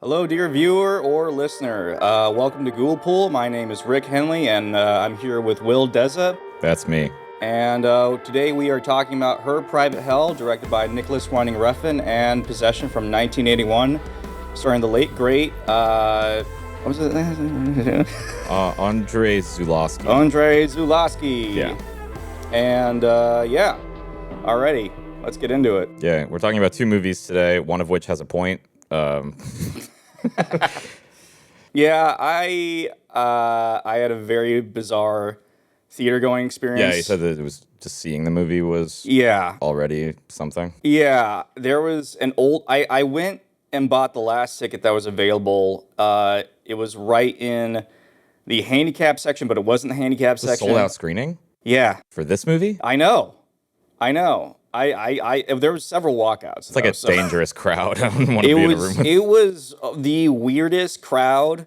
Hello, dear viewer or listener. Welcome to Ghoul Pool. My name is Rick Henley, and I'm here with Will Deza. That's me. And today we are talking about Her Private Hell, directed by Nicholas Winding Refn, and Possession from 1981, starring the late great what was it? Andrei Zulawski. Andrei Zulawski. Yeah. And yeah, alrighty, let's get into it. Yeah, we're talking about two movies today, one of which has a point. Yeah, I had a very bizarre theater going experience. Yeah, you said that it was just seeing the movie was already something. Yeah, there was an old. I went and bought the last ticket that was available. It was right in the handicap section, but it wasn't the handicap section. Sold out screening? Yeah, For this movie? I know. There was several walkouts. It's like a dangerous crowd. I don't want to be in a room with. It was the weirdest crowd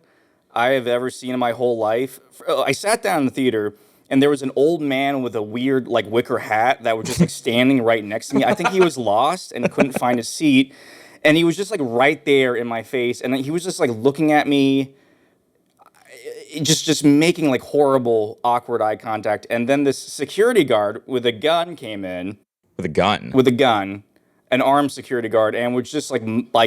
I have ever seen in my whole life. I sat down in the theater, and there was an old man with a weird, like, wicker hat that was just, like, standing right next to me. I think he was lost and couldn't find a seat, and he was just, like, right there in my face, and he was just, like, looking at me, just making, like, horrible, awkward eye contact, and then this security guard with a gun came in. With a gun? With a gun, an armed security guard, and was just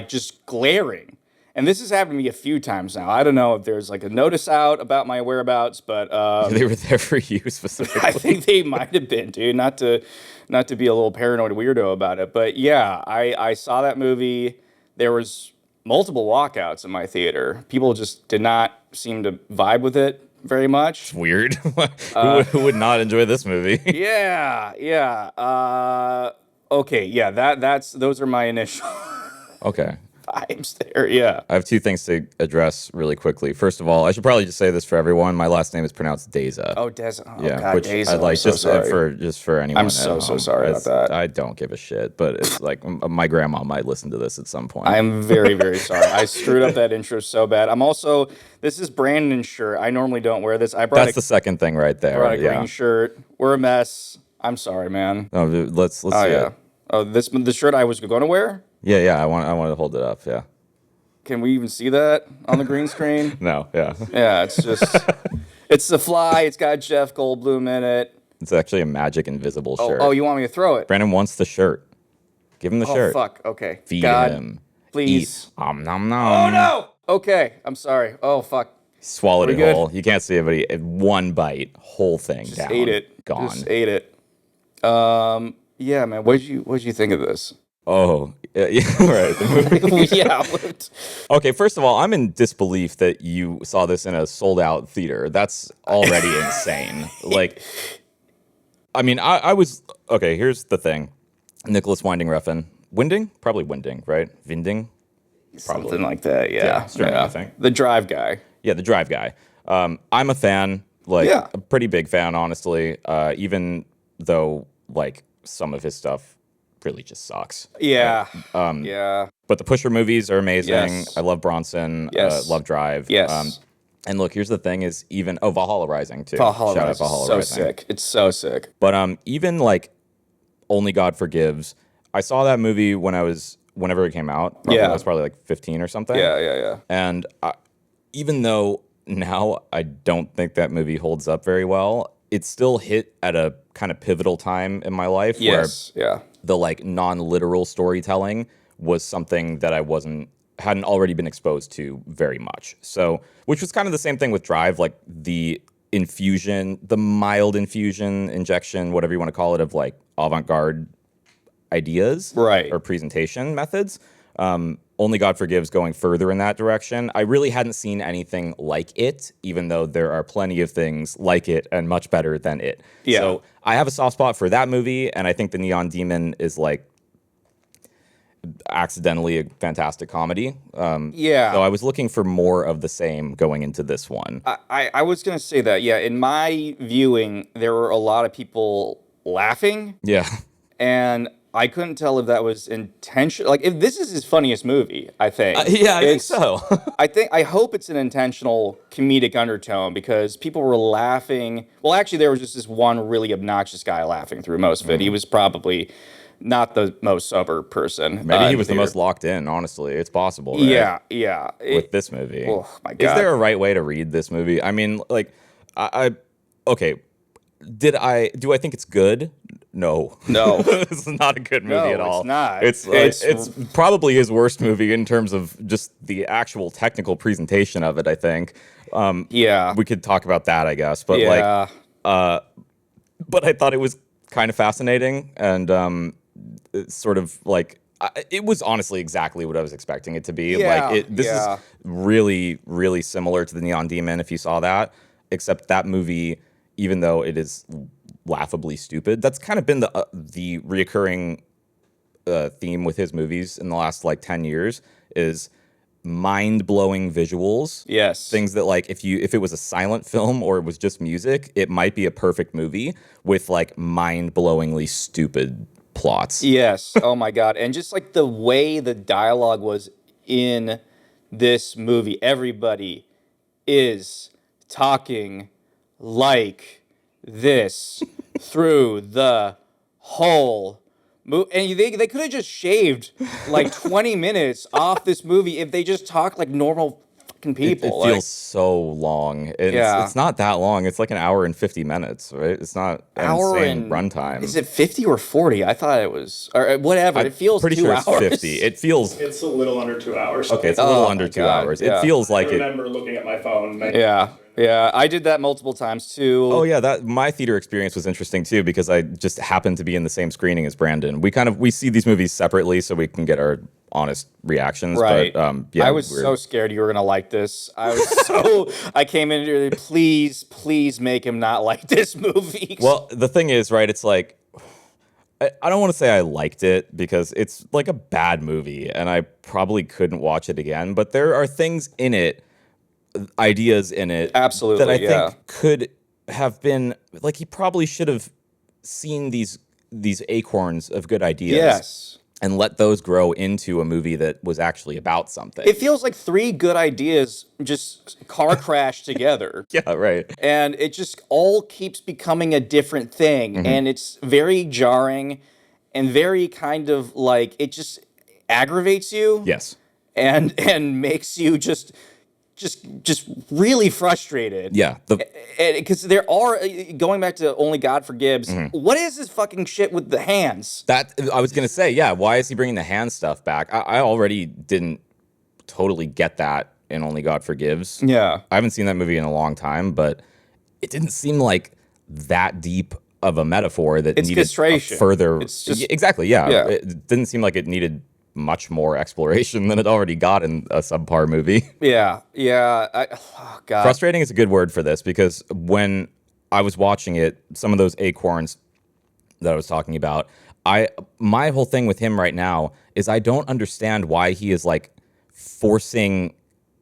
just glaring. And this has happened to me a few times now. I don't know if there's like a notice out about my whereabouts, but They were there for you specifically. I think they might have been, dude. Not to be a little paranoid weirdo about it, but yeah, I saw that movie. There was multiple walkouts in my theater. People just did not seem to vibe with it very much. It's weird. Who would not enjoy this movie? Yeah. Okay, yeah, those are my initial Okay. vibes there, yeah. I have two things to address really quickly. First of all, I should probably just say this for everyone. My last name is pronounced Deza. Oh, Deza. Oh, Yeah, God, which Deza. I'd like I'm so sorry. just for anyone. I'm so at home. sorry about that. I don't give a shit, but it's like my grandma might listen to this at some point. I'm very, very sorry. I screwed up that intro so bad. This is Brandon's shirt. I normally don't wear this. That's the second thing right there. I brought a green shirt. We're a mess. I'm sorry, man. No, let's see yeah. it. Oh, the shirt I was going to wear? Yeah. I want to hold it up. Yeah. Can we even see that on the green screen? No. Yeah. Yeah, it's just, it's the fly. It's got Jeff Goldblum in it. It's actually a magic invisible shirt. Oh, you want me to throw it? Brandon wants the shirt. Give him the shirt. Oh, fuck. Okay. Feed God, him. please. Eat. Nom nom. Oh, no. Okay. I'm sorry. Oh, fuck. Swallowed it whole. You can't see it, but he one bite, whole thing Just down. ate it. Gone. Just ate it. Yeah, man. What'd you think of this? Oh, yeah, right. The movie. Yeah. Okay, first of all, I'm in disbelief that you saw this in a sold-out theater. That's already insane. Like, I mean, I was... Okay, here's the thing. Nicholas Winding Refn. Probably Winding, right? Vinding? Something like that, yeah. I think. The Drive guy. Yeah, the Drive guy. I'm a fan, a pretty big fan, honestly, even though, some of his stuff really just sucks. Yeah. Yeah. But the Pusher movies are amazing. Yes. I love Bronson. Yes. Love Drive. Yes. And look, here's the thing: is even Valhalla Rising too. Valhalla Shout out Rising. Valhalla So Rising. sick. It's so sick. But even Only God Forgives. I saw that movie whenever it came out. I was probably 15 or something. Yeah. And even though now I don't think that movie holds up very well, it still hit at a kind of pivotal time in my life where the non-literal storytelling was something that I hadn't already been exposed to very much. So, which was kind of the same thing with Drive, like the mild injection, whatever you want to call it, of avant-garde ideas, right, or presentation methods. Only God Forgives going further in that direction. I really hadn't seen anything like it, even though there are plenty of things like it and much better than it. Yeah. So I have a soft spot for that movie, and I think The Neon Demon is accidentally a fantastic comedy. So I was looking for more of the same going into this one. I was going to say that, yeah. In my viewing, there were a lot of people laughing. Yeah. And I couldn't tell if that was intentional. If this is his funniest movie, I think. I think so. I hope it's an intentional comedic undertone because people were laughing. Well, actually, there was just this one really obnoxious guy laughing through most of it. He was probably not the most sober person. Maybe he was the most locked in, honestly. It's possible, right? Yeah. With this movie. Oh, my God. Is there a right way to read this movie? I mean, like, okay. Do I think it's good? No. It's not a good movie at all. It's not. It's probably his worst movie in terms of just the actual technical presentation of it, I think. We could talk about that, I guess. But but I thought it was kind of fascinating and sort of like it was honestly exactly what I was expecting it to be. This is really, really similar to the Neon Demon, if you saw that, except that movie, even though it is laughably stupid, that's kind of been the reoccurring theme with his movies in the last like 10 years is mind-blowing visuals. Yes. Things that like if it was a silent film or it was just music, it might be a perfect movie with like mind-blowingly stupid plots. Yes. Oh my God. And just like the way the dialogue was in this movie, everybody is talking like this through the whole movie. And they could have just shaved like 20 minutes off this movie if they just talked like normal fucking people. It feels so long. It's not that long. It's like an hour and 50 minutes, right? It's not an insane runtime. Is it 50 or 40? I thought it was, or whatever. It feels pretty 2 sure hours. It's 50. It feels... It's a little under 2 hours. Okay, it's a little under 2 hours. Yeah. It feels like I remember looking at my phone. Yeah, I did that multiple times too. Oh yeah, my theater experience was interesting too because I just happened to be in the same screening as Brandon. We see these movies separately so we can get our honest reactions. Right. But, I was so scared you were gonna like this. I came in here, please make him not like this movie. Well, the thing is, right? It's like I don't want to say I liked it because it's like a bad movie and I probably couldn't watch it again. But there are things in it, ideas in it, absolutely, that I think could have been like he probably should have seen these acorns of good ideas, and let those grow into a movie that was actually about something. It feels like 3 good ideas just car crash together. Yeah, right. And it just all keeps becoming a different thing, and it's very jarring and very kind of like it just aggravates you. Yes. And makes you just really frustrated. Yeah. Because there are, going back to Only God Forgives, what is this fucking shit with the hands? That I was going to say, yeah, why is he bringing the hand stuff back? I already didn't totally get that in Only God Forgives. Yeah. I haven't seen that movie in a long time, but it didn't seem like that deep of a metaphor that needed castration. Further. It's just, exactly, yeah. It didn't seem like it needed much more exploration than it already got in a subpar movie. Yeah. Oh God. Frustrating is a good word for this because when I was watching it, some of those acorns that I was talking about, my whole thing with him right now is I don't understand why he is like forcing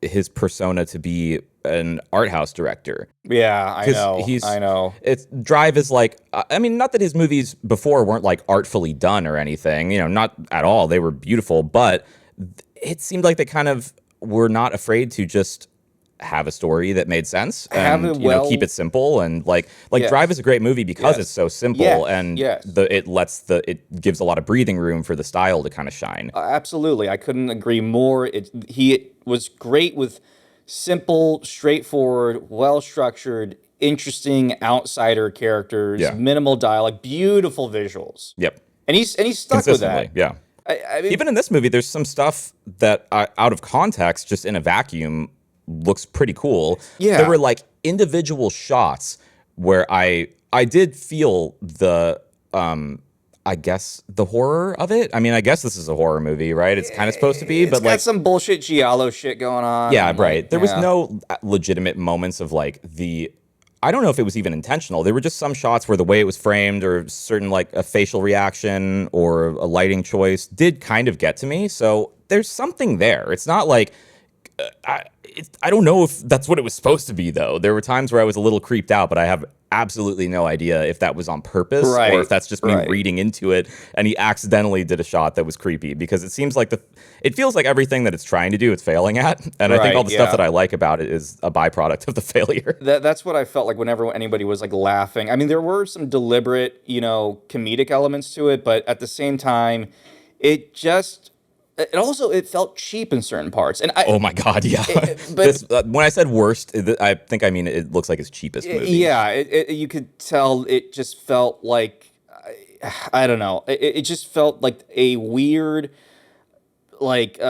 his persona to be an art house director. Yeah, I know. Drive is like, I mean, not that his movies before weren't like artfully done or anything, not at all. They were beautiful, but it seemed like they kind of were not afraid to just have a story that made sense and keep it simple and like Drive is a great movie because it's so simple and it gives a lot of breathing room for the style to kind of shine. Absolutely, I couldn't agree more. He was great with simple, straightforward, well-structured, interesting outsider characters, minimal dialogue, beautiful visuals. Yep. And he's stuck with that. Yeah. I mean, even in this movie, there's some stuff that out of context, just in a vacuum, looks pretty cool. Yeah. There were like individual shots where I did feel the I guess the horror of it. I mean, I guess this is a horror movie, right? It's kind of supposed to be, but it's got some bullshit Giallo shit going on. Yeah, right. There was no legitimate moments of like I don't know if it was even intentional. There were just some shots where the way it was framed or certain like a facial reaction or a lighting choice did kind of get to me. So there's something there. It's not like I don't know if that's what it was supposed to be, though. There were times where I was a little creeped out, but I have absolutely no idea if that was on purpose or if that's just me reading into it and he accidentally did a shot that was creepy, because it seems like it feels like everything that it's trying to do, it's failing at. And I think all the stuff that I like about it is a byproduct of the failure. That's what I felt like whenever anybody was like laughing. I mean, there were some deliberate, comedic elements to it, but at the same time, it felt cheap in certain parts. And oh my God, yeah. But when I said worst, I think I mean it looks like his cheapest movie. Yeah, you could tell it just felt like, I don't know. It just felt like a weird, like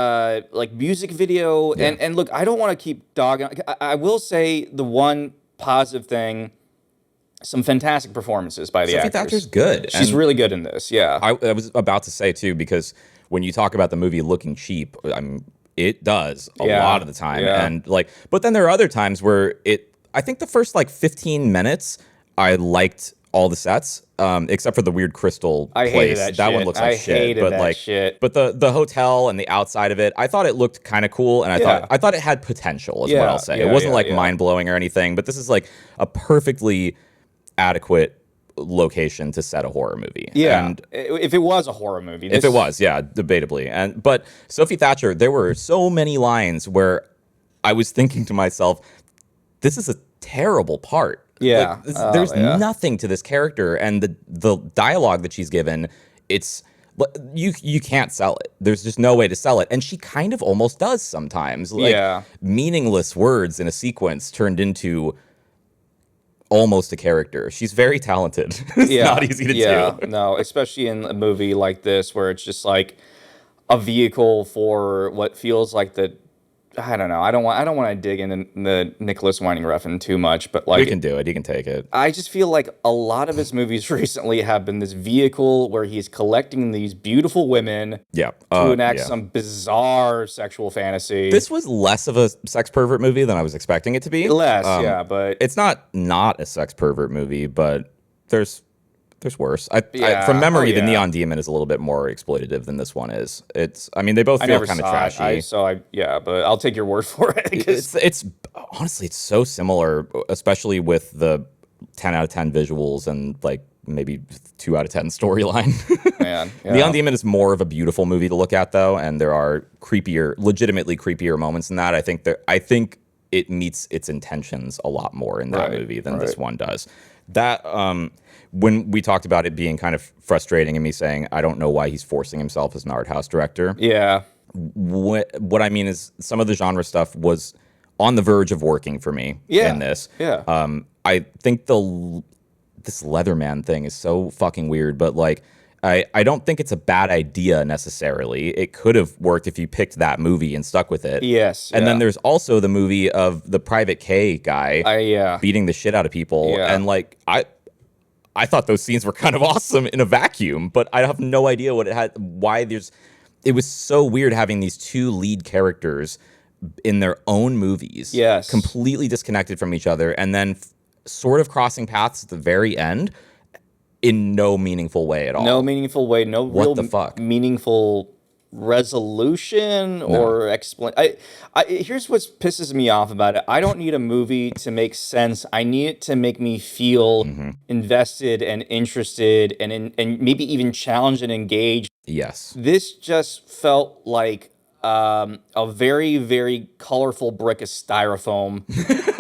music video. Yeah. And look, I don't want to keep dogging. I will say the one positive thing. Some fantastic performances by the actors. Sophie Thatcher's good. She's really good in this, yeah. I was about to say, too, because when you talk about the movie looking cheap, I mean, it does a lot of the time. Yeah. And but then there are other times where I think the first 15 minutes, I liked all the sets, except for the weird crystal place. Hated that one looks like shit. But the hotel and the outside of it, I thought it looked kind of cool, and I thought it had potential, is what I'll say. It wasn't mind blowing or anything, but this is a perfectly adequate location to set a horror movie. Yeah, and if it was a horror movie. If it was, yeah, debatably. But Sophie Thatcher, there were so many lines where I was thinking to myself, this is a terrible part. Yeah. There's nothing to this character, and the dialogue that she's given, you can't sell it. There's just no way to sell it. And she kind of almost does sometimes. Meaningless words in a sequence turned into almost a character. She's very talented. It's not easy to do. No, especially in a movie like this where it's just like a vehicle for what feels like I don't know. I don't want to dig into the Nicholas Winding Refn too much, but he can do it. He can take it. I just feel like a lot of his movies recently have been this vehicle where he's collecting these beautiful women to enact some bizarre sexual fantasy. This was less of a sex pervert movie than I was expecting it to be. But it's not a sex pervert movie, but there's worse. From memory, the Neon Demon is a little bit more exploitative than this one is. They both feel kind of trashy. But I'll take your word for it. It's honestly, it's so similar, especially with the 10 out of 10 visuals and maybe 2 out of 10 storyline. Man, Neon Demon is more of a beautiful movie to look at, though, and there are legitimately creepier moments in that. I think it meets its intentions a lot more in that movie than this one does. That when we talked about it being kind of frustrating and me saying I don't know why he's forcing himself as an art house director. Yeah. What I mean is some of the genre stuff was on the verge of working for me in this. Yeah. I think this Leatherman thing is so fucking weird, but I don't think it's a bad idea necessarily. It could have worked if you picked that movie and stuck with it. Yes. And then there's also the movie of the Private K guy beating the shit out of people. Yeah. And I thought those scenes were kind of awesome in a vacuum, but I have no idea what it had. It was so weird having these two lead characters in their own movies. Yes. Completely disconnected from each other, and then sort of crossing paths at the very end. In no meaningful way at all. No meaningful way. No real meaningful resolution or explain. Here's what pisses me off about it. I don't need a movie to make sense. I need it to make me feel invested and interested and maybe even challenged and engaged. Yes. This just felt like a very, very colorful brick of styrofoam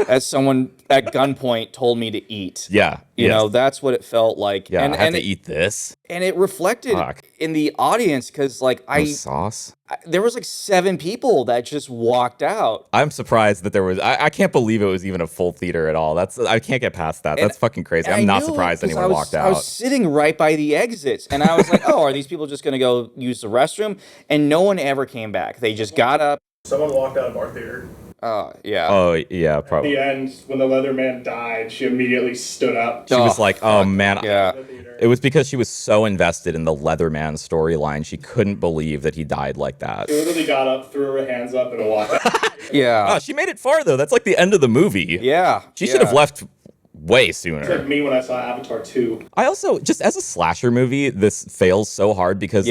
as someone at gunpoint told me to eat. Yeah. You know, that's what it felt like. Yeah, I have to eat this. And it reflected in the audience because, sauce. There was 7 people that just walked out. I'm surprised that there was. I can't believe it was even a full theater at all. I can't get past that. That's fucking crazy. I'm not surprised anyone walked out. I was sitting right by the exits, and I was like, "Oh, are these people just going to go use the restroom?" And no one ever came back. They just got up. Someone walked out of our theater. Yeah. Oh, yeah, probably. At the end, when the Leatherman died, she immediately stood up. She was like, oh, man. Yeah. It was because she was so invested in the Leatherman storyline, she couldn't believe that he died like that. She literally got up, threw her hands up, and walked out. Yeah. Oh, she made it far, though. That's the end of the movie. Yeah. She should have left way sooner. Except me when I saw Avatar 2. I also, just as a slasher movie, this fails so hard because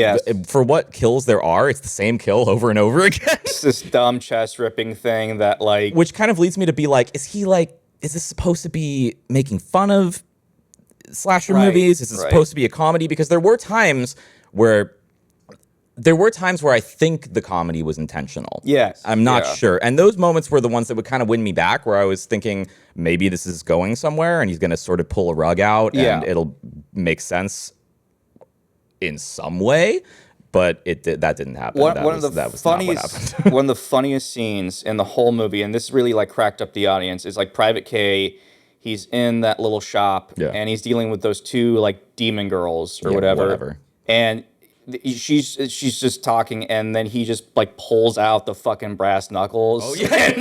for what kills there are, it's the same kill over and over again. It's this dumb chest ripping thing that like... Which kind of leads me to be like, is this supposed to be making fun of slasher movies? Is it supposed to be a comedy? Because there were times where I think the comedy was intentional. Yes. I'm not sure. And those moments were the ones that would kind of win me back, where I was thinking maybe this is going somewhere and he's going to sort of pull a rug out and it'll make sense in some way. But that didn't happen. One of the funniest scenes in the whole movie, and this really like cracked up the audience, is like Private K. He's in that little shop and he's dealing with those two like demon girls or whatever. And she's just talking, and then he just like pulls out the fucking brass knuckles. Oh yeah,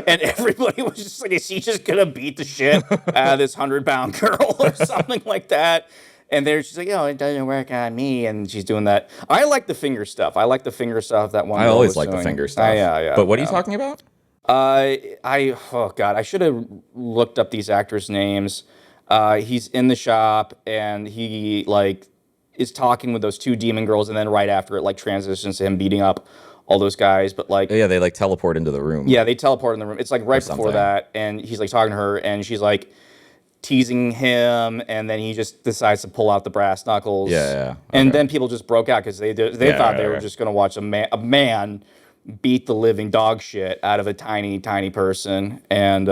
and everybody was just like, is he just gonna beat the shit out of this 100-pound girl or something like that? And she's like, it doesn't work on me. And she's doing that. I like the finger stuff. That one. I always like the finger stuff. Yeah. But what are you talking about? Oh God, I should have looked up these actors' names. He's in the shop and he like is talking with those two demon girls, and then right after it like transitions to him beating up all those guys. But like, they like teleport into the room. Yeah, they teleport in the room. It's like right before that, and he's like talking to her, and she's like teasing him, and then he just decides to pull out the brass knuckles. Okay. And then people just broke out because they thought they were just going to watch a man beat the living dog shit out of a tiny person. And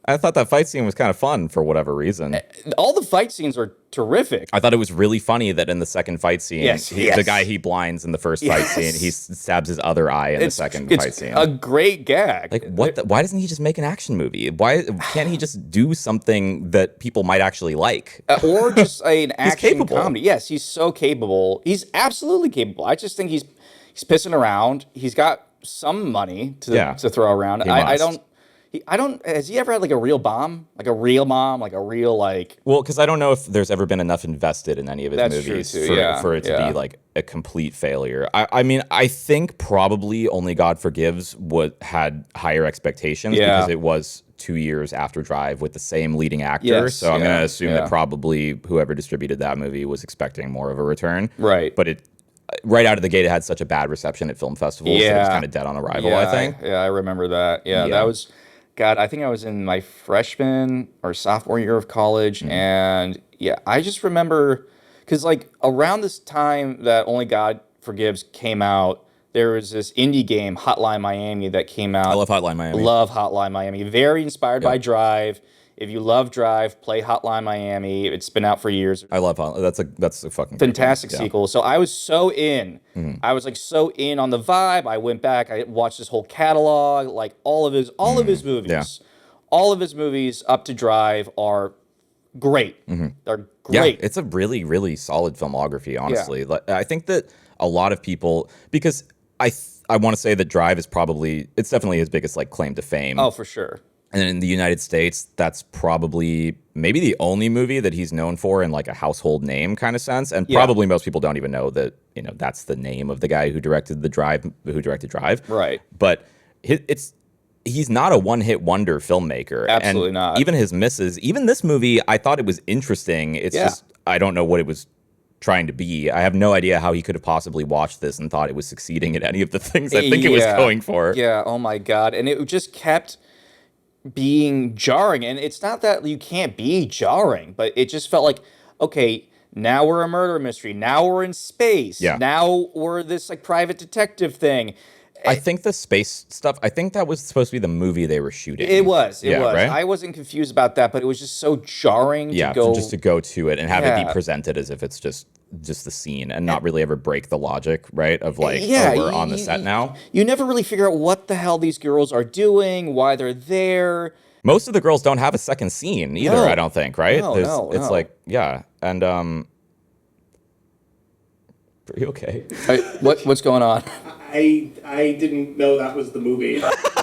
I thought that fight scene was kind of fun for whatever reason. All the fight scenes are terrific. I thought it was really funny that in the second fight scene, the guy he blinds in the first fight scene, he stabs his other eye in the second fight scene. A great gag. Like, why doesn't he just make an action movie? Why can't he just do something that people might actually like? Or just an action comedy. Yes, he's so capable. He's absolutely capable. I just think he's pissing around. He's got some money to throw around. I don't. Has he ever had like a real bomb, like a real mom, like a real like? Well, because I don't know if there's ever been enough invested in any of his movies for it to be like a complete failure. I mean, I think probably Only God Forgives had higher expectations because it was 2 years after Drive with the same leading actor. Yes, so I'm going to assume that probably whoever distributed that movie was expecting more of a return. Right. But right out of the gate, it had such a bad reception at film festivals that it was kind of dead on arrival, I think. I remember that. Yeah, that was... God, I think I was in my freshman or sophomore year of college, and I just remember, because like around this time that Only God Forgives came out, there was this indie game, Hotline Miami, that came out. I love Hotline Miami. Love Hotline Miami. Very inspired by Drive. If you love Drive, play Hotline Miami. It's been out for years. I love Hotline. That's a fucking fantastic sequel. So I was so in. I was like so in on the vibe. I went back. I watched his whole catalog, like all of his movies. Yeah. All of his movies up to Drive are great. They're great. Yeah, it's a really, really solid filmography, honestly. Yeah. I think that a lot of people, because I want to say that Drive is it's definitely his biggest like claim to fame. Oh, for sure. And in the United States, that's probably maybe the only movie that he's known for in like a household name kind of sense. And probably most people don't even know that, that's the name of the guy who directed Drive. Right. But he's not a one-hit wonder filmmaker. Absolutely not. Even his misses, even this movie, I thought it was interesting. It's just, I don't know what it was trying to be. I have no idea how he could have possibly watched this and thought it was succeeding at any of the things I think it was going for. Yeah. Oh my God. And it just kept being jarring, and it's not that you can't be jarring, but it just felt like, okay, now we're a murder mystery, now we're in space, now we're this like private detective thing. I think the space stuff, I think that was supposed to be the movie they were shooting. It was. Right? I wasn't confused about that, but it was just so jarring to go to it and have it be presented as if it's just the scene and not really ever break the logic, right? Of like, we're on the set now. You never really figure out what the hell these girls are doing, why they're there. Most of the girls don't have a second scene either, I don't think, right? No. It's like, and are you okay? What's going on? I didn't know that was the movie.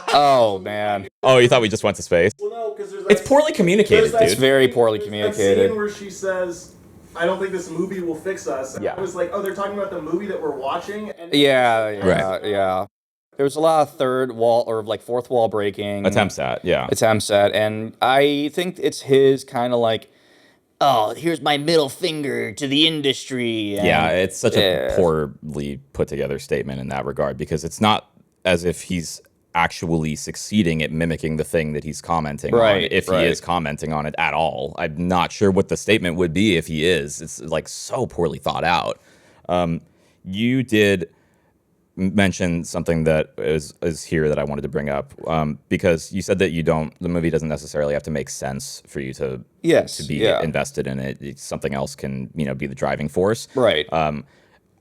Oh, man. Oh, you thought we just went to space? Well, no, because it's poorly communicated, dude. It's very poorly communicated. That scene where she says, I don't think this movie will fix us. And I was like, oh, they're talking about the movie that we're watching? And yeah. There was a lot of third wall or like fourth wall breaking attempts at, and I think it's his kind of like, oh, here's my middle finger to the industry. And, it's such a poorly put together statement in that regard, because it's not as if he's actually succeeding at mimicking the thing that he's commenting on, if he is commenting on it at all. I'm not sure what the statement would be if he is. It's like so poorly thought out. You did mention something that is here that I wanted to bring up, because you said that the movie doesn't necessarily have to make sense for you to be invested in it. Something else can be the driving force, right?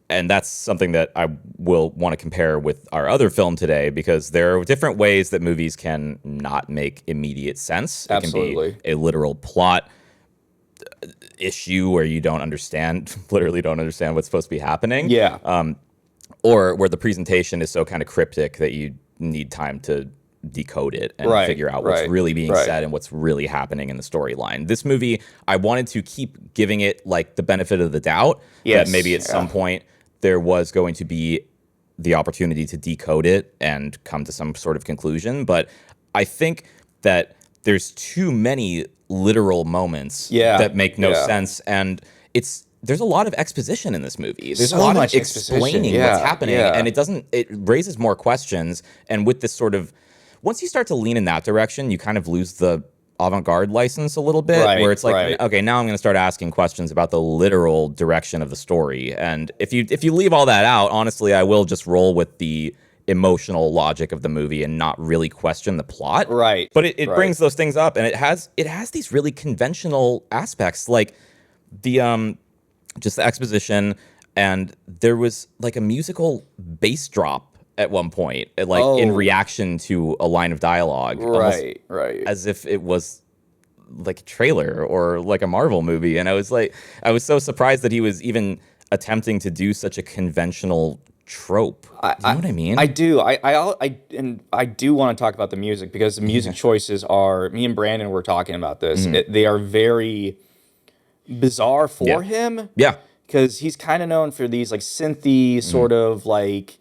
And that's something that I will want to compare with our other film today, because there are different ways that movies can not make immediate sense. Absolutely. It can be a literal plot issue where you literally don't understand what's supposed to be happening. Yeah. Or where the presentation is so kind of cryptic that you need time to decode it and figure out what's really being said and what's really happening in the storyline. This movie, I wanted to keep giving it like the benefit of the doubt, that maybe at some point there was going to be the opportunity to decode it and come to some sort of conclusion. But I think that there's too many literal moments that make no sense, and there's a lot of exposition in this movie. There's a lot of explaining what's happening, and it raises more questions. And with this sort of, once you start to lean in that direction, you kind of lose the avant-garde license a little bit, where it's like, okay, now I'm going to start asking questions about the literal direction of the story. And if you leave all that out, honestly, I will just roll with the emotional logic of the movie and not really question the plot. Right. But it brings those things up, and it has these really conventional aspects, like the just the exposition, and there was like a musical bass drop at one point, in reaction to a line of dialogue, right, as if it was like a trailer or like a Marvel movie. And I was so surprised that he was even attempting to do such a conventional trope. Do you know what I mean? I do. I do want to talk about the music, because the music choices are. Me and Brandon were talking about this. They are very bizarre for him. Yeah, because he's kind of known for these like synthy sort of like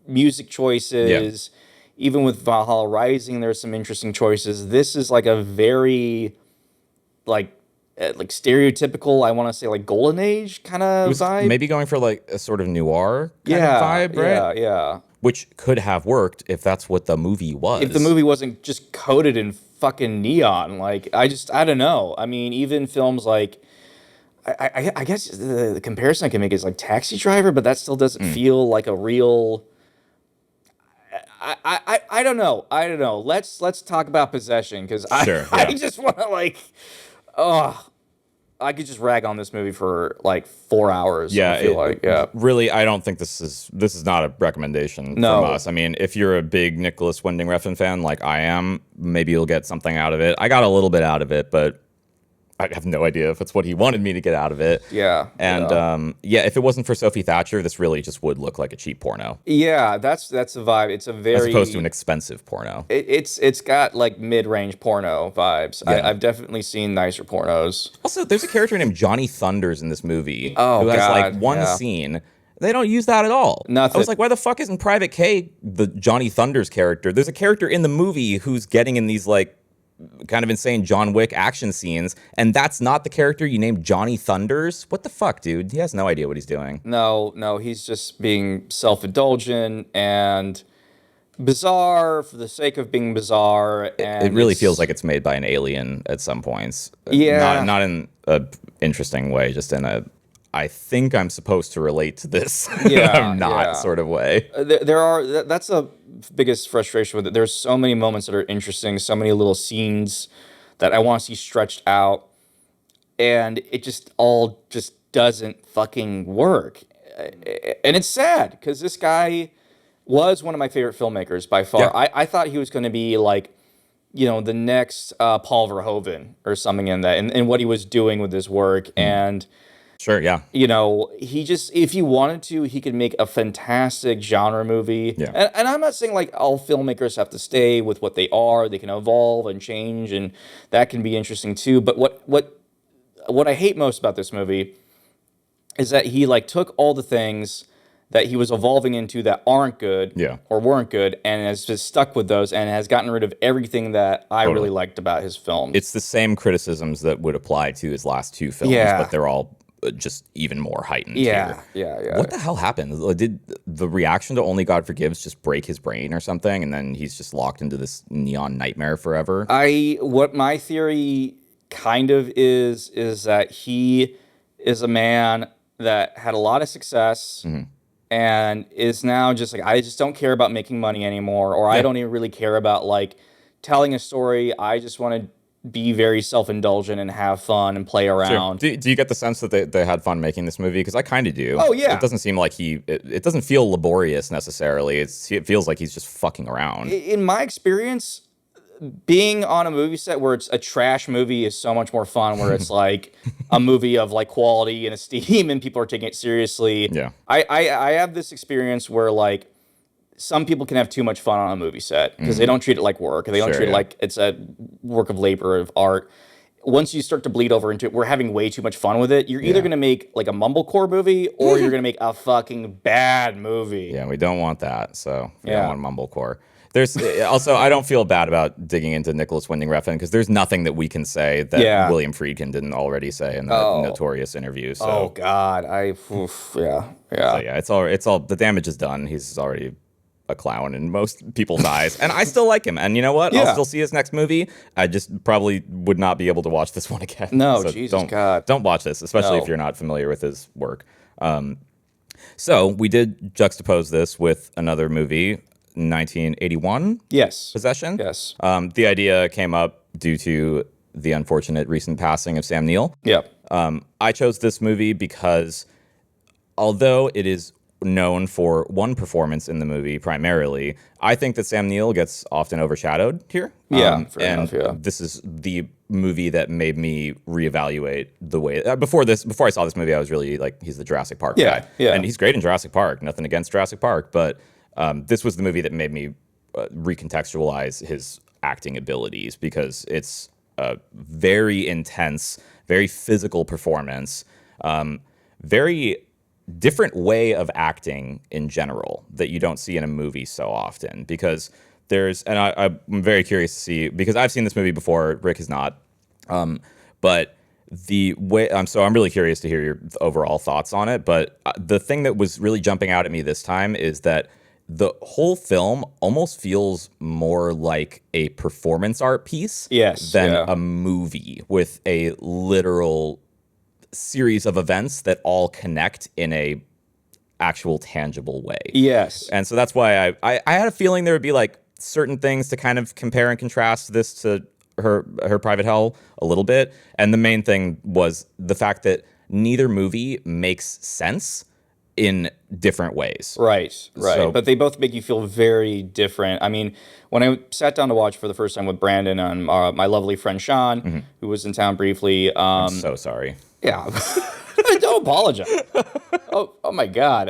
music choices. Even with Valhalla Rising, there's some interesting choices. This is like a very like stereotypical, I want to say like golden age kind of vibe. Maybe going for like a sort of noir kind of vibe, right? Yeah. Which could have worked if that's what the movie was. If the movie wasn't just coated in fucking neon. Like, I don't know. I mean, even films like, I guess the comparison I can make is like Taxi Driver, but that still doesn't feel like a real. I don't know. Let's talk about Possession, because I just want to like, I could just rag on this movie for like 4 hours. Yeah, I feel really, I don't think this is not a recommendation from us. I mean, if you're a big Nicholas Winding Refn fan like I am, maybe you'll get something out of it. I got a little bit out of it, but I have no idea if it's what he wanted me to get out of it. Yeah. And if it wasn't for Sophie Thatcher, this really just would look like a cheap porno. Yeah, that's the vibe. It's a very, as opposed to an expensive porno. It's got like mid-range porno vibes. Yeah. I've definitely seen nicer pornos. Also, there's a character named Johnny Thunders in this movie who has like one scene. They don't use that at all. Nothing. I was like, why the fuck isn't Private K the Johnny Thunders character? There's a character in the movie who's getting in these like kind of insane John Wick action scenes, and that's not the character you named Johnny Thunders? What the fuck, dude? He has no idea what he's doing. No, he's just being self-indulgent and bizarre for the sake of being bizarre. And it really feels like it's made by an alien at some points. Yeah. Not in a interesting way, just in a I think I'm supposed to relate to this. I'm not sort of way. That's the biggest frustration with it. There's so many moments that are interesting, so many little scenes that I want to see stretched out, and it just all just doesn't fucking work. And it's sad, because this guy was one of my favorite filmmakers by far. Yeah. I thought he was going to be like, the next Paul Verhoeven or something in that, and what he was doing with his work. And sure, yeah. He just, if he wanted to, he could make a fantastic genre movie. Yeah. And I'm not saying like all filmmakers have to stay with what they are. They can evolve and change, and that can be interesting too. But what I hate most about this movie is that he like took all the things that he was evolving into that aren't good Yeah. or weren't good, and has just stuck with those and has gotten rid of everything that I really liked about his films. It's the same criticisms that would apply to his last two films, but they're all just even more heightened here. Yeah. What the hell happened? Did the reaction to Only God Forgives just break his brain or something, and then he's just locked into this neon nightmare forever? What my theory kind of is that he is a man that had a lot of success and is now just like, I just don't care about making money anymore, or I don't even really care about like telling a story. I just want to be very self-indulgent and have fun and play around. Sure. Do you get the sense that they had fun making this movie? Because I kind of do. Oh, yeah. It doesn't seem like it doesn't feel laborious necessarily. It feels like he's just fucking around. In my experience, being on a movie set where it's a trash movie is so much more fun, where it's like a movie of like quality and esteem and people are taking it seriously. Yeah. I have this experience where like some people can have too much fun on a movie set because they don't treat it like work. They don't treat it like it's a work of labor, of art. Once you start to bleed over into it, we're having way too much fun with it. You're either going to make like a mumblecore movie or you're going to make a fucking bad movie. Yeah, we don't want that. So we don't want mumblecore. There's also, I don't feel bad about digging into Nicholas Winding Refn because there's nothing that we can say that William Friedkin didn't already say in the notorious interview. So. Oh God, So yeah, it's all the damage is done. He's already a clown in most people's eyes, and I still like him. And you know what? I'll still see his next movie. I just probably would not be able to watch this one again. No, so Jesus God, don't watch this, especially if you're not familiar with his work. So we did juxtapose this with another movie. 1981 Possession. Yes. The idea came up due to the unfortunate recent passing of Sam Neill. I chose this movie because although it is known for one performance in the movie primarily, I think that Sam Neill gets often overshadowed here. This is the movie that made me reevaluate the way before I saw this movie, I was really like, he's the Jurassic Park guy. And he's great in Jurassic Park, nothing against Jurassic Park, but this was the movie that made me recontextualize his acting abilities, because it's a very intense, very physical performance, very different way of acting in general that you don't see in a movie so often. Because I'm very curious to see, because I've seen this movie before, Rick has not, but the way so I'm really curious to hear your overall thoughts on it. But the thing that was really jumping out at me this time is that the whole film almost feels more like a performance art piece than a movie with a literal series of events that all connect in a actual tangible way. Yes. And so that's why I had a feeling there would be like certain things to kind of compare and contrast this to her Private Hell a little bit. And the main thing was the fact that neither movie makes sense in different ways. Right. So, but they both make you feel very different. I mean, when I sat down to watch for the first time with Brandon and my lovely friend Sean, who was in town briefly. I'm so sorry. Yeah. Don't apologize. Oh my God.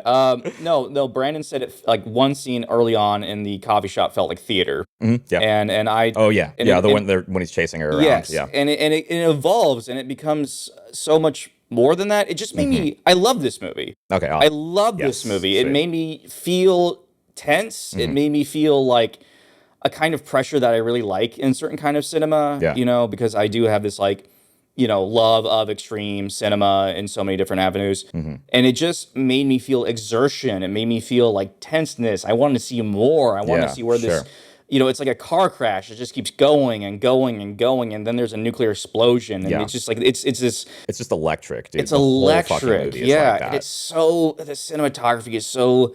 No, Brandon said it like one scene early on in the coffee shop felt like theater. Yeah. And I. Oh yeah. One when he's chasing her around. Yes. Yeah. And it evolves and it becomes so much more than that. It just made me. I love this movie. Okay. I love this movie. Sweet. It made me feel tense. It made me feel like a kind of pressure that I really like in certain kind of cinema. Yeah. You know, because I do have this like, love of extreme cinema in so many different avenues. And it just made me feel exertion. It made me feel like tenseness. I wanted to see more. I wanted to see where this, it's like a car crash. It just keeps going and going and going. And then there's a nuclear explosion. And it's just like, it's this. It's just electric, dude. It's electric. Yeah. Like and it's so, the cinematography is so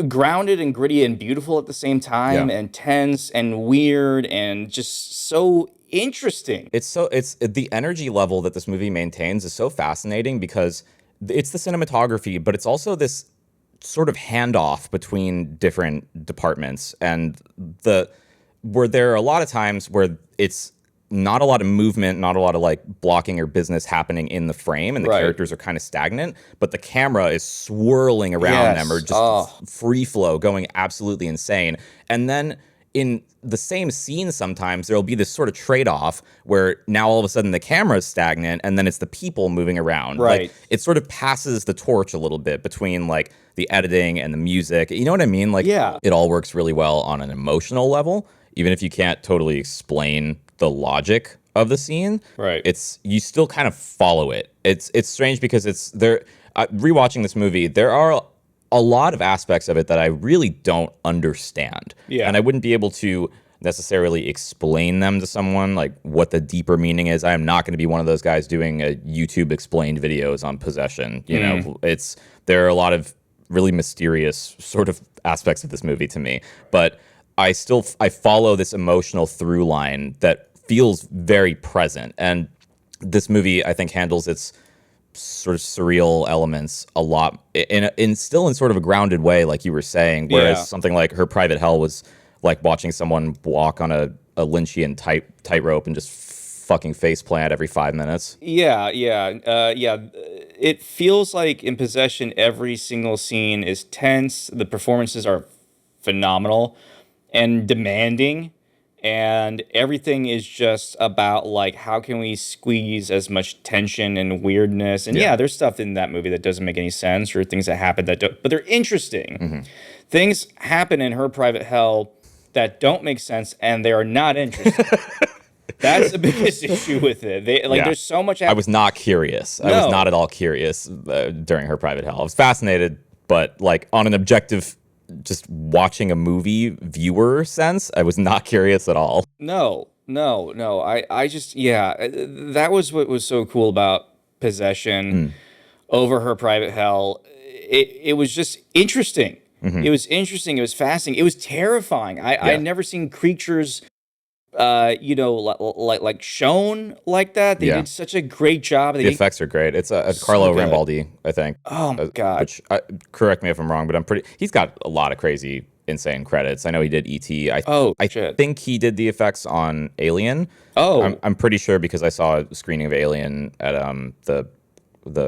grounded and gritty and beautiful at the same time, and tense and weird and just so interesting. It's the energy level that this movie maintains is so fascinating, because it's the cinematography, but it's also this sort of handoff between different departments, and where there are a lot of times where it's not a lot of movement, not a lot of like blocking or business happening in the frame, and the characters are kind of stagnant, but the camera is swirling around them, or just free flow, going absolutely insane. And then in the same scene, sometimes there'll be this sort of trade-off where now all of a sudden the camera's stagnant and then it's the people moving around. Right. Like, it sort of passes the torch a little bit between like the editing and the music. You know what I mean? Like, it all works really well on an emotional level, even if you can't totally explain the logic of the scene. Right. You still kind of follow it. It's strange because rewatching this movie, there are a lot of aspects of it that I really don't understand. Yeah. And I wouldn't be able to necessarily explain them to someone, like what the deeper meaning is. I am not going to be one of those guys doing a YouTube explained videos on possession. You know, there are a lot of really mysterious sort of aspects of this movie to me, but I follow this emotional through line that feels very present. And this movie, I think, handles its sort of surreal elements a lot in still in sort of a grounded way, like you were saying, whereas something like Her Private Hell was like watching someone walk on a Lynchian tightrope and just fucking faceplant every 5 minutes. It feels like in Possession every single scene is tense, the performances are phenomenal and demanding, and everything is just about like how can we squeeze as much tension and weirdness. And there's stuff in that movie that doesn't make any sense, or things that happen that don't, but they're interesting. Things happen in Her Private Hell that don't make sense, and they are not interesting. That's the biggest issue with it. There's so much. I was not curious. I was not at all curious during Her Private Hell. I was fascinated, but like on an objective, just watching a movie viewer sense, I was not curious at all. No. I just, that was what was so cool about Possession over Her Private Hell. It was just interesting. It was interesting. It was fascinating. It was terrifying. I had never seen creatures, like shown like that. They did such a great job. The effects are great. It's Carlo Rambaldi, I think. Oh my God. Which, correct me if I'm wrong, but he's got a lot of crazy, insane credits. I know he did E.T. I think he did the effects on Alien. I'm pretty sure because I saw a screening of Alien at the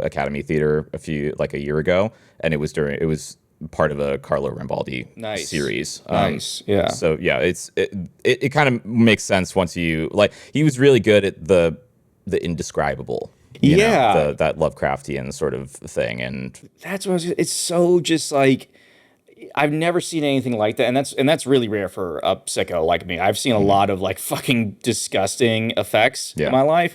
Academy Theater a year ago, and it was part of a Carlo Rambaldi series. Yeah. So yeah, it kind of makes sense once you like. He was really good at the indescribable. You know, that Lovecraftian sort of thing, and that's what it's so just like. I've never seen anything like that, and that's really rare for a sicko like me. I've seen a lot of like fucking disgusting effects in my life.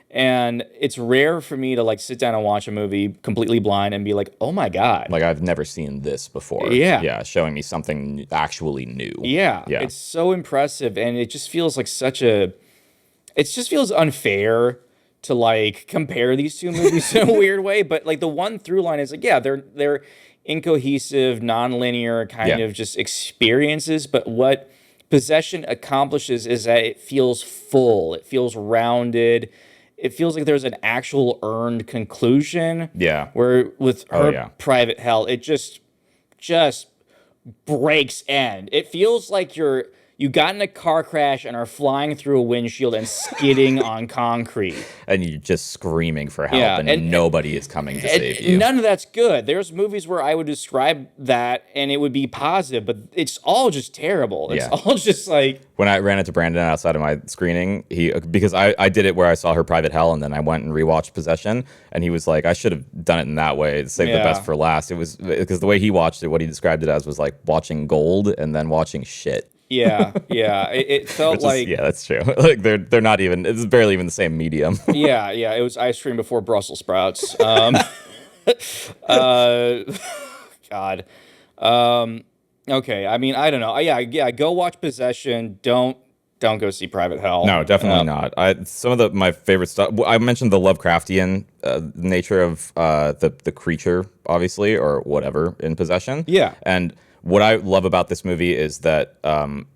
And it's rare for me to like sit down and watch a movie completely blind and be like, oh my God. Like, I've never seen this before. Yeah. Showing me something actually new. Yeah. It's so impressive. And it just feels like it just feels unfair to like compare these two movies in a weird way. But like the one through line is like, they're incohesive, non-linear kind of just experiences. But what Possession accomplishes is that it feels full. It feels rounded. It feels like there's an actual earned conclusion. Yeah. Where with Her Private Hell, it just breaks end. It feels like you got in a car crash and are flying through a windshield and skidding on concrete. And you're just screaming for help, and nobody is coming to save you. None of that's good. There's movies where I would describe that and it would be positive, but it's all just terrible. It's all just like... When I ran into Brandon outside of my screening, because I did it where I saw Her Private Hell, and then I went and rewatched Possession, and he was like, I should have done it in that way, save the best for last. It was because the way he watched it, what he described it as was like watching gold and then watching shit. It felt like... that's true. Like they're not even... It's barely even the same medium. It was ice cream before Brussels sprouts. God. Okay, I mean, I don't know. Go watch Possession. Don't go see Private Hell. No, definitely not. Some of my favorite stuff... I mentioned the Lovecraftian nature of the creature, obviously, or whatever, in Possession. Yeah. And... what I love about this movie is that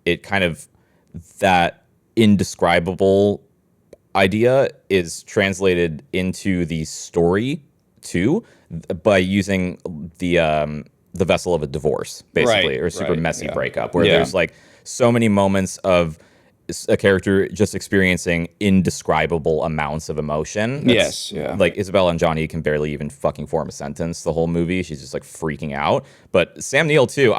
it kind of, that indescribable idea is translated into the story too, by using the vessel of a divorce, basically, or super messy breakup, where there's like so many moments of a character just experiencing indescribable amounts of emotion. Like Isabella Anjani can barely even fucking form a sentence the whole movie. She's just like freaking out. But Sam Neill too.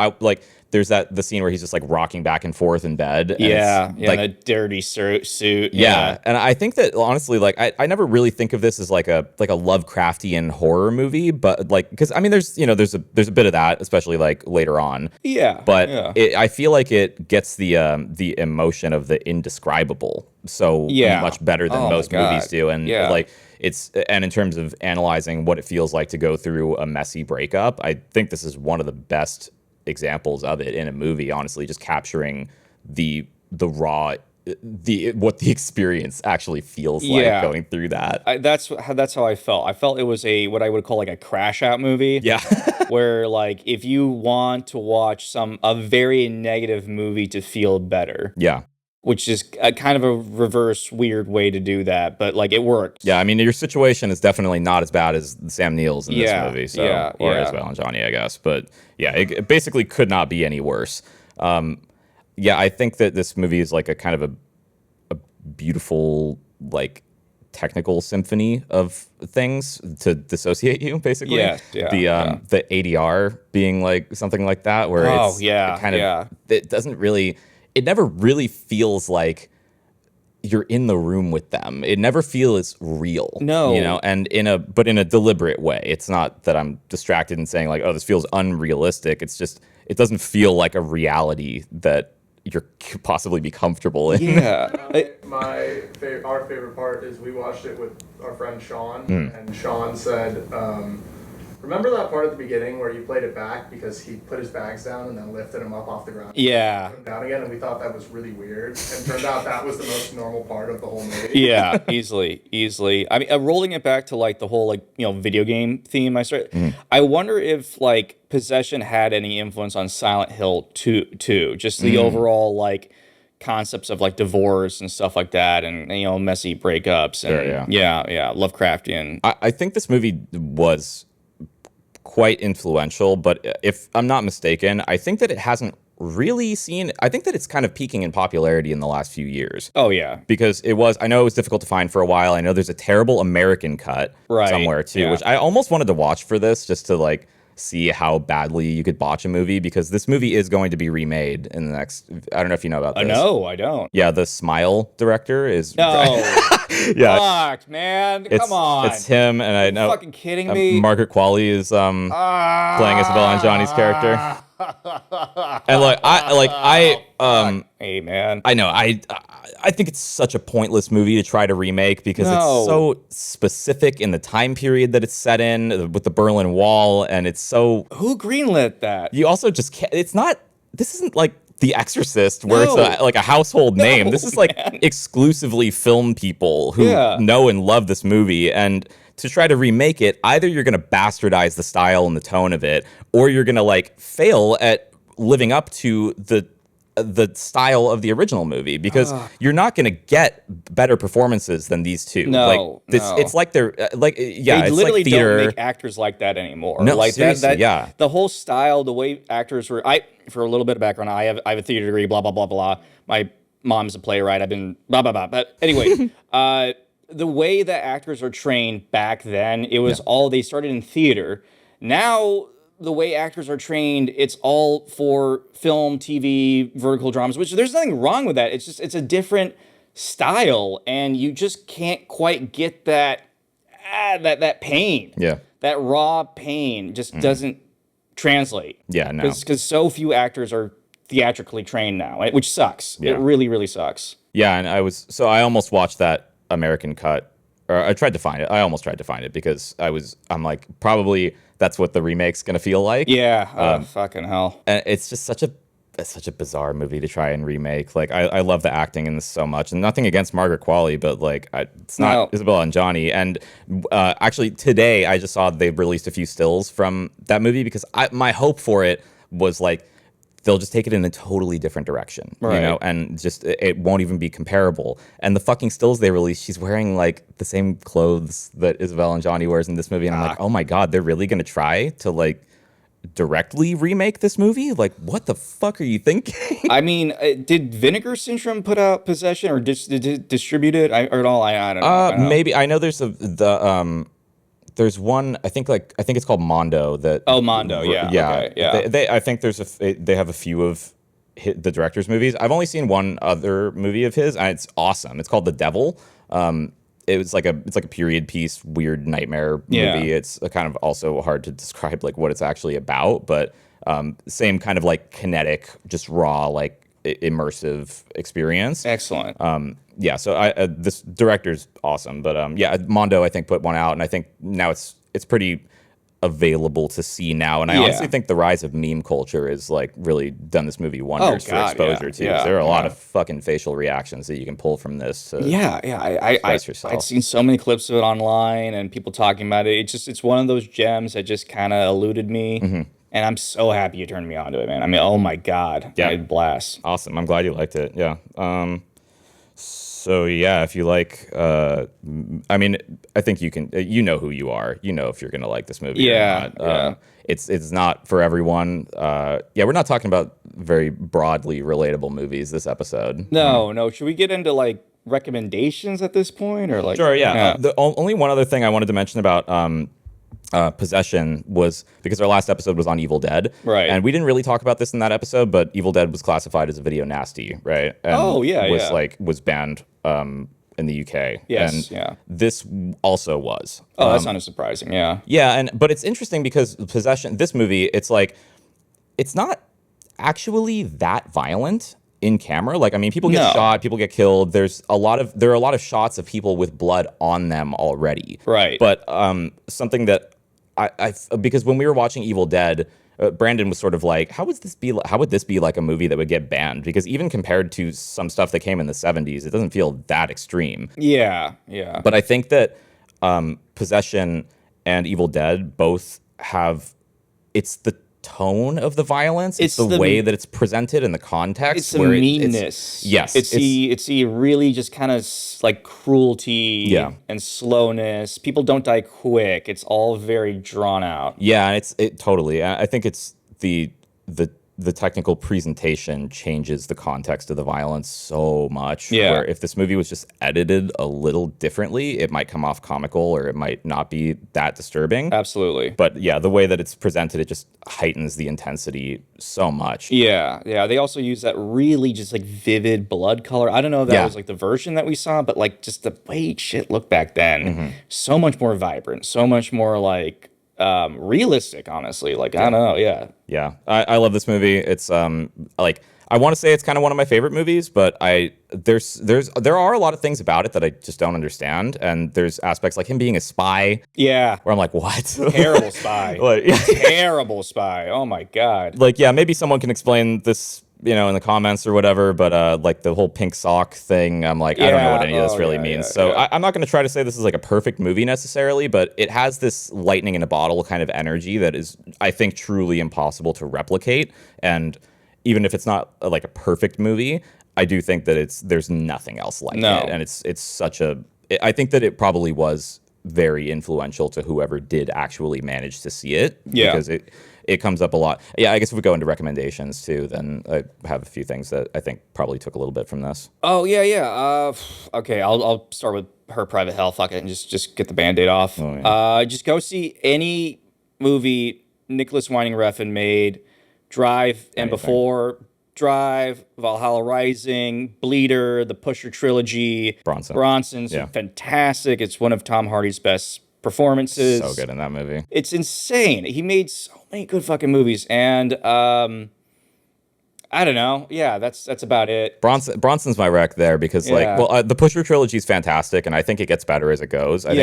there's the scene where he's just like rocking back and forth in bed. And yeah, like a dirty suit. Yeah, and I think that honestly, like I never really think of this as like a Lovecraftian horror movie, but like because I mean there's there's a bit of that, especially like later on. Yeah, but I feel like it gets the emotion of the indescribable so much better than most movies do, and like and in terms of analyzing what it feels like to go through a messy breakup, I think this is one of the best examples of it in a movie. Honestly, just capturing the raw. What the experience actually feels like going through that. That's how I felt. I felt it was what I would call like a crash out movie. Yeah. Where like if you want to watch a very negative movie to feel better. Yeah. Which is a kind of a reverse weird way to do that, but like it works. Yeah, I mean your situation is definitely not as bad as Sam Neill's in this movie, so or as Valentini, I guess. But yeah, it basically could not be any worse. Yeah, I think that this movie is like a kind of a beautiful, like, technical symphony of things to dissociate you, basically. The ADR being like something like that, where it never really feels like you're in the room with them. It never feels real. No. And in a deliberate way. It's not that I'm distracted and saying like, oh, this feels unrealistic. It's just it doesn't feel like a reality that you could possibly be comfortable in. Yeah. Our favorite part is we watched it with our friend Sean, and Sean said, remember that part at the beginning where you played it back because he put his bags down and then lifted them up off the ground? Yeah. Put them down again, and we thought that was really weird. And turned out that was the most normal part of the whole movie. Yeah, easily. I mean, rolling it back to like the whole like video game theme. I wonder if like Possession had any influence on Silent Hill 2 too. Just the overall like concepts of like divorce and stuff like that, and messy breakups and Lovecraftian. I think this movie was quite influential, but if I'm not mistaken, I think that it hasn't really seen. I think that it's kind of peaking in popularity in the last few years. Oh yeah, because I know it was difficult to find for a while. I know there's a terrible American cut somewhere too, which I almost wanted to watch for this just to like see how badly you could botch a movie, because this movie is going to be remade in the next. I don't know if you know about this. No, I don't. Yeah, the Smile director is. No. Yeah. Fuck, man. Come on. It's him, and I know. You're fucking kidding me? Margaret Qualley is playing Isabella Anjani's character. And hey man. I know. I think it's such a pointless movie to try to remake because it's so specific in the time period that it's set in with the Berlin Wall, and it's so. Who greenlit that? You also just can't. It's not. This isn't like The Exorcist, where it's like a household name. This is like exclusively film people who know and love this movie, and to try to remake it, either you're going to bastardize the style and the tone of it, or you're going to like fail at living up to the style of the original movie, because you're not going to get better performances than these two. It's like they're like they it's literally like theater. Don't make actors like that anymore. No, like seriously, the whole style, the way actors were. For a little bit of background, I have a theater degree. Blah blah blah blah. My mom's a playwright. I've been blah blah blah. But anyway, the way that actors are trained back then, it was they started in theater. Now the way actors are trained, it's all for film, TV, vertical dramas, which there's nothing wrong with that. It's just, it's a different style, and you just can't quite get that pain. Yeah. That raw pain just doesn't translate. Yeah, no. Because so few actors are theatrically trained now, which sucks. Yeah. It really, really sucks. Yeah, and I almost watched that American cut, or I tried to find it. I almost tried to find it because I'm like, probably that's what the remake's gonna feel like. Yeah, fucking hell. And it's just such a bizarre movie to try and remake. Like, I love the acting in this so much, and nothing against Margaret Qualley, but like, it's not Isabella Anjani. And actually, today I just saw they've released a few stills from that movie, because my hope for it was like, they'll just take it in a totally different direction, and just it won't even be comparable. And the fucking stills they released, she's wearing like the same clothes that Isabella Anjani wears in this movie, and I'm like, oh my god, they're really gonna try to like directly remake this movie? Like, what the fuck are you thinking? I mean, did Vinegar Syndrome put out Possession, or did it distribute it? I don't know. Maybe. I know there's there's one I think it's called Mondo. Mondo, yeah. Okay, yeah. I think they have a few of the director's movies. I've only seen one other movie of his, and it's awesome. It's called The Devil. It's like a period piece, weird nightmare movie. Yeah. It's kind of also hard to describe like what it's actually about, but same kind of like kinetic, just raw, like immersive experience. Excellent. Yeah, so this director's awesome, but yeah, Mondo I think put one out, and I think now it's pretty available to see now, and I honestly think the rise of meme culture is like really done this movie wonders for exposure too. Yeah, there are a lot of fucking facial reactions that you can pull from this. I've seen so many clips of it online and people talking about it. It's one of those gems that just kind of eluded me. Mm-hmm. And I'm so happy you turned me on to it, man. I mean, oh my God. Yeah. I had a blast. Awesome. I'm glad you liked it. Yeah. So yeah, if you like, I mean, I think you can, you know who you are. You know if you're gonna like this movie or not. It's not for everyone. We're not talking about very broadly relatable movies this episode. No. Should we get into like recommendations at this point, or like? Sure. Yeah. The only one other thing I wanted to mention about Possession was because our last episode was on Evil Dead, right? And we didn't really talk about this in that episode, but Evil Dead was classified as a video nasty, right? And was banned in the UK. Yes, and this also was. That's not surprising. Yeah, but it's interesting because Possession, this movie, it's like it's not actually that violent in camera. Like, I mean, people get shot, people get killed. There are a lot of shots of people with blood on them already. Right. But something that because when we were watching Evil Dead, Brandon was sort of like, how would this be like a movie that would get banned? Because even compared to some stuff that came in the 70s, it doesn't feel that extreme. Yeah. But I think that Possession and Evil Dead both have, it's the tone of the violence, it's the way that it's presented in the context. It's the meanness. It's the really just kind of like cruelty and slowness. People don't die quick. It's all very drawn out. Yeah, and totally. I think it's the technical presentation changes the context of the violence so much. Yeah. Where if this movie was just edited a little differently, it might come off comical or it might not be that disturbing. Absolutely. But yeah, the way that it's presented, it just heightens the intensity so much. Yeah. They also use that really just like vivid blood color. I don't know if that was like the version that we saw, but like just the way shit looked back then, so much more vibrant, so much more like realistic, honestly. Like, I don't know. Yeah. I love this movie. It's like, I want to say it's kind of one of my favorite movies, but there are a lot of things about it that I just don't understand. And there's aspects like him being a spy. Yeah. Where I'm like, what? Terrible spy. Terrible spy. Oh my God. Like, yeah, maybe someone can explain this, in the comments or whatever, but like the whole pink sock thing, I'm like, I don't know what any of this really means. I'm not going to try to say this is like a perfect movie necessarily, but it has this lightning in a bottle kind of energy that is, I think, truly impossible to replicate. And even if it's not like a perfect movie, I do think that there's nothing else like it. And I think that it probably was very influential to whoever did actually manage to see it. Yeah. Because it comes up a lot. Yeah, I guess if we go into recommendations too, then I have a few things that I think probably took a little bit from this. Oh, yeah. Okay, I'll start with Her Private Hell. Fuck it, and just get the Band-Aid off. Oh, yeah. Just go see any movie Nicholas Winding Refn made. Drive and Before, Drive, Valhalla Rising, Bleeder, the Pusher trilogy. Bronson's fantastic. It's one of Tom Hardy's best performances. So good in that movie. It's insane. He made so many good fucking movies, and I don't know. Yeah, that's about it. Bronson's my rec there because the Pusher trilogy is fantastic, and I think it gets better as it goes. I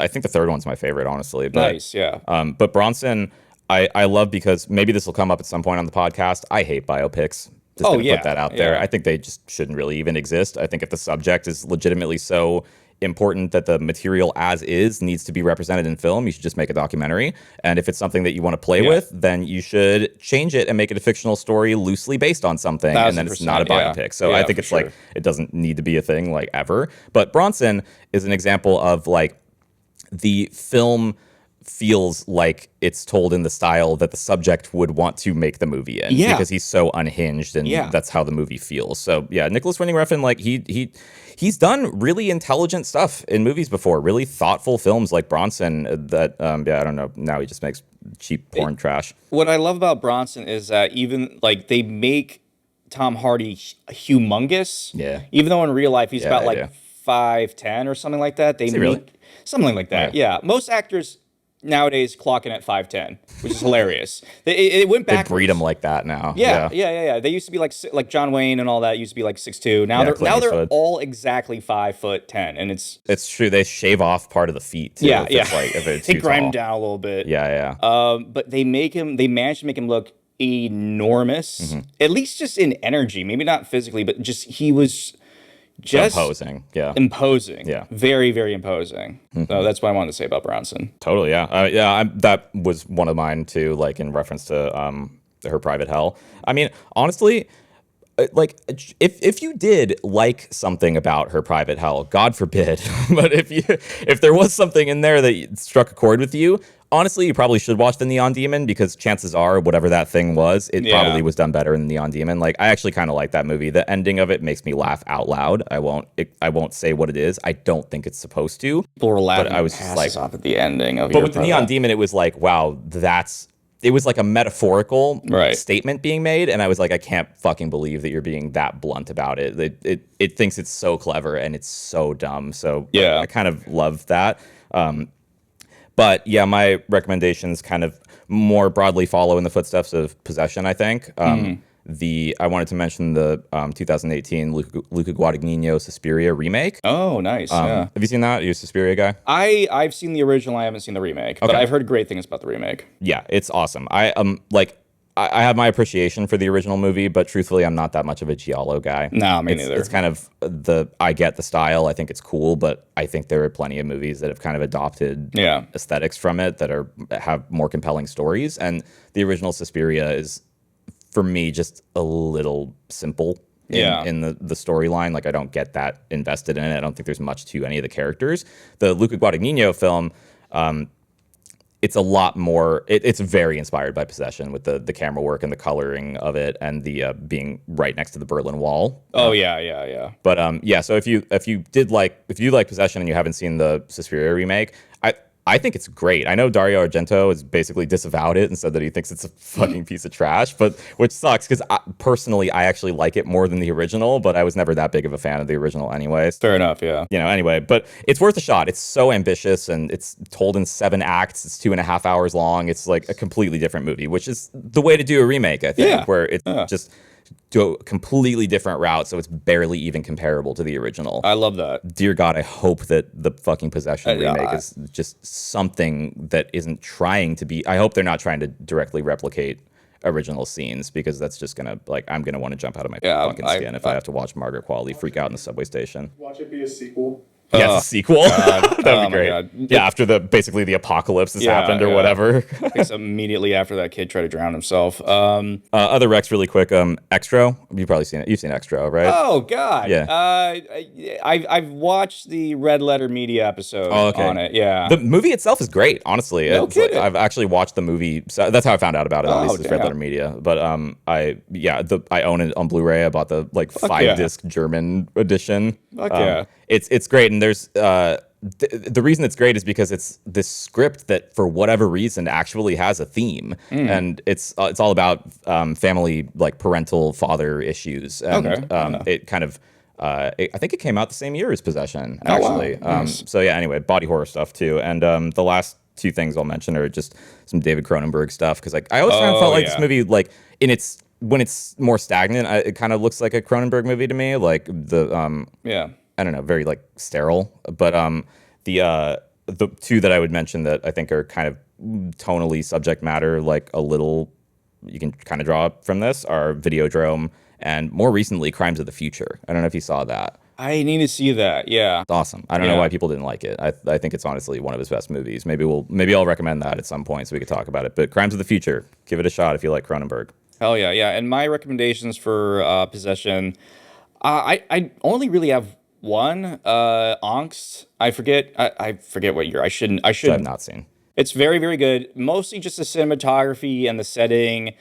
think the third one's my favorite, honestly. But, nice, yeah. But Bronson, I love because maybe this will come up at some point on the podcast. I hate biopics. Just gonna put that out there. I think they just shouldn't really even exist. I think if the subject is legitimately so important that the material as is needs to be represented in film, you should just make a documentary. And if it's something that you want to play with, then you should change it and make it a fictional story loosely based on something, and then it's not a biopic. So I think it's like, it doesn't need to be a thing like ever. But Bronson is an example of like the film feels like it's told in the style that the subject would want to make the movie in. Yeah. Because he's so unhinged, and that's how the movie feels. So yeah, Nicholas Winding Refn, like he's done really intelligent stuff in movies before, really thoughtful films like Bronson that I don't know, now he just makes cheap porn trash. What I love about Bronson is that even like they make Tom Hardy humongous. Yeah. Even though in real life he's about like 5'10" or something like that. Is he really? Something like that. Yeah. Most actors nowadays clocking at 5'10", which is hilarious. It went back. They breed them like that now. Yeah. They used to be like John Wayne and all that used to be like 6'2". Now they're all exactly 5'10", and it's true. They shave off part of the feet too. Yeah. If it's they too grind tall. him down a little bit. Yeah. But they managed to make him look enormous, at least just in energy, maybe not physically, but he was just imposing. Yeah, very, very imposing. So that's what I wanted to say about Bronson. Totally. That was one of mine too, like in reference to Her Private Hell. I mean, honestly, like if you did like something about Her Private Hell, God forbid, but if there was something in there that struck a chord with you, honestly, you probably should watch The Neon Demon, because chances are whatever that thing was, it probably was done better than Neon Demon. Like, I actually kind of like that movie. The ending of it makes me laugh out loud. I won't say what it is. I don't think it's supposed to. People were laughing. But I was just like, off at the ending of. But with The Neon Demon, it was like, wow, it was like a metaphorical statement being made, and I was like, I can't fucking believe that you're being that blunt about it. It thinks it's so clever and it's so dumb. So I kind of love that. But yeah, my recommendations kind of more broadly follow in the footsteps of Possession, I think. I wanted to mention the 2018 Luca Guadagnino Suspiria remake. Oh, nice. Have you seen that? Are you a Suspiria guy? I've seen the original. I haven't seen the remake, but I've heard great things about the remake. Yeah, it's awesome. I have my appreciation for the original movie, but truthfully, I'm not that much of a Giallo guy. No, me neither. It's kind of I get the style. I think it's cool, but I think there are plenty of movies that have kind of adopted aesthetics from it that have more compelling stories. And the original Suspiria is, for me, just a little simple in the storyline. Like, I don't get that invested in it. I don't think there's much to any of the characters. The Luca Guadagnino film, it's a lot more. It's very inspired by Possession, with the camera work and the coloring of it, and the being right next to the Berlin Wall. Oh yeah. But so if you like Possession and you haven't seen the Suspiria remake, I think it's great. I know Dario Argento has basically disavowed it and said that he thinks it's a fucking piece of trash, which sucks, because personally I actually like it more than the original, but I was never that big of a fan of the original anyways. Fair enough, yeah. Anyway, but it's worth a shot. It's so ambitious, and it's told in 7 acts. It's 2.5 hours long. It's like a completely different movie, which is the way to do a remake, I think, where it's just go a completely different route, so it's barely even comparable to the original. I love that. Dear God, I hope that the fucking Possession remake is just something that isn't trying to be. I hope they're not trying to directly replicate original scenes, because that's just gonna, like, I'm gonna want to jump out of my fucking skin if I have to watch Margaret Qualley freak out in the subway station. Watch it be a sequel. Yeah, it's a sequel. That'd be great. Yeah, after basically the apocalypse has happened or whatever. It's immediately after that kid tried to drown himself. Other Rex really quick. Extra. You've probably seen it. You've seen Extra, right? Oh God. Yeah. I've watched the Red Letter Media episode on it. Yeah. The movie itself is great, honestly. No kidding. I've actually watched the movie. So that's how I found out about it. At least, it's Red Letter Media. But I own it on Blu-ray. I bought the 5-disc German edition. Fuck yeah. It's great, and there's the reason it's great is because it's this script that, for whatever reason, actually has a theme, and it's all about family, like parental father issues, and it kind of I think it came out the same year as Possession, actually. Oh, wow. Nice. So yeah, anyway, body horror stuff too, and the last 2 things I'll mention are just some David Cronenberg stuff, because I always kind of felt like this movie, like when it's more stagnant, it kind of looks like a Cronenberg movie to me, like I don't know, very like sterile. But the 2 that I would mention that I think are kind of tonally, subject matter, like a little, you can kind of draw up from this, are Videodrome and, more recently, Crimes of the Future. I don't know if you saw that. I need to see that. Yeah, it's awesome. I don't know why people didn't like it. I think it's honestly one of his best movies. Maybe I'll recommend that at some point so we could talk about it. But Crimes of the Future, give it a shot if you like Cronenberg. Hell yeah, yeah. And my recommendations for Possession, I only really have one. Angst. I forget what year. I should I've not seen. It's very, very good. Mostly just the cinematography and the setting.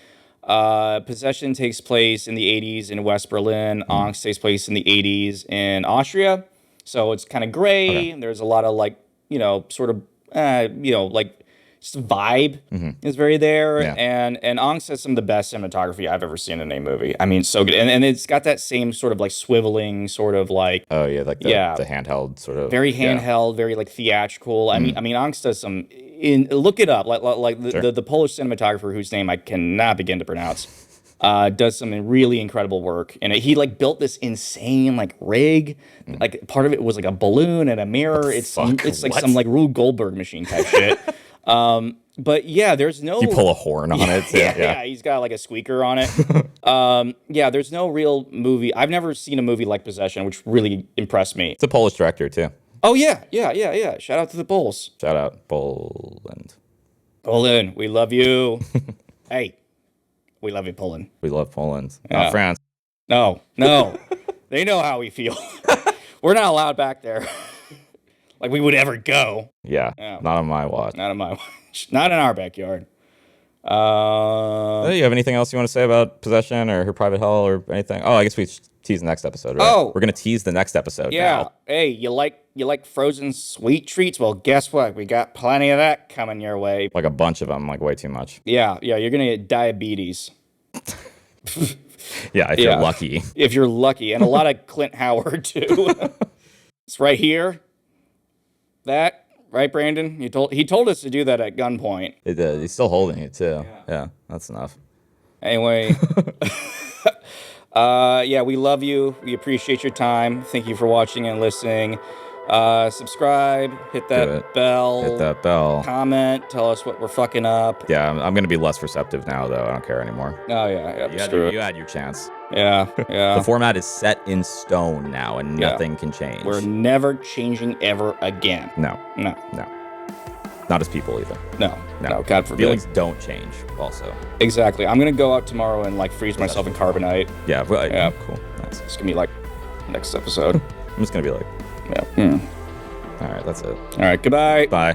Possession takes place in the 80s in West Berlin. Angst takes place in the 80s in Austria. So it's kind of gray. Okay. There's a lot of like, sort of, like just vibe is very there. Yeah. And Angst has some of the best cinematography I've ever seen in a movie. I mean, so good. And it's got that same sort of like swiveling sort of like. Oh, yeah. Like the handheld sort of. Very handheld, very like theatrical. I mean, Angst does some. Look it up. Like the Polish cinematographer whose name I cannot begin to pronounce. Does some really incredible work, and he like built this insane like rig. Like part of it was like a balloon and a mirror. It's like some like Rube Goldberg machine type shit. But yeah, there's no. You pull a horn on it. Yeah, he's got like a squeaker on it. Yeah, there's no real movie. I've never seen a movie like Possession, which really impressed me. It's a Polish director too. Oh yeah. Shout out to the Poles. Shout out Poland. Poland, we love you. Hey. We love you, Poland. We love Poland. Yeah. Not France. No. They know how we feel. We're not allowed back there. Like we would ever go. Yeah. Not on my watch. Not on my watch. Not in our backyard. Do you have anything else you want to say about Possession or Her Private Hell or anything? Oh, I guess we tease the next episode, right? Oh. We're going to tease the next episode now. Hey, you like frozen sweet treats? Well, guess what? We got plenty of that coming your way. Like a bunch of them, like way too much. Yeah, you're going to get diabetes. Yeah, if you're lucky. If you're lucky. And a lot of Clint Howard, too. It's right here. That, right, Brandon? He told us to do that at gunpoint. It did. He's still holding it, too. Yeah, that's enough. Anyway. We love you. We appreciate your time. Thank you for watching and listening. Subscribe, hit that bell. Comment, tell us what we're fucking up. Yeah, I'm going to be less receptive now, though. I don't care anymore. Oh, yeah. You had your chance. Yeah. The format is set in stone now, and nothing can change. We're never changing ever again. No. Not as people, either. No, God forbid. Feelings don't change, also. Exactly. I'm going to go out tomorrow and, like, freeze myself in carbonite. Yeah, cool. Nice. It's going to be, like, next episode. I'm just going to be like... Yeah. All right, that's it. All right, goodbye. Bye.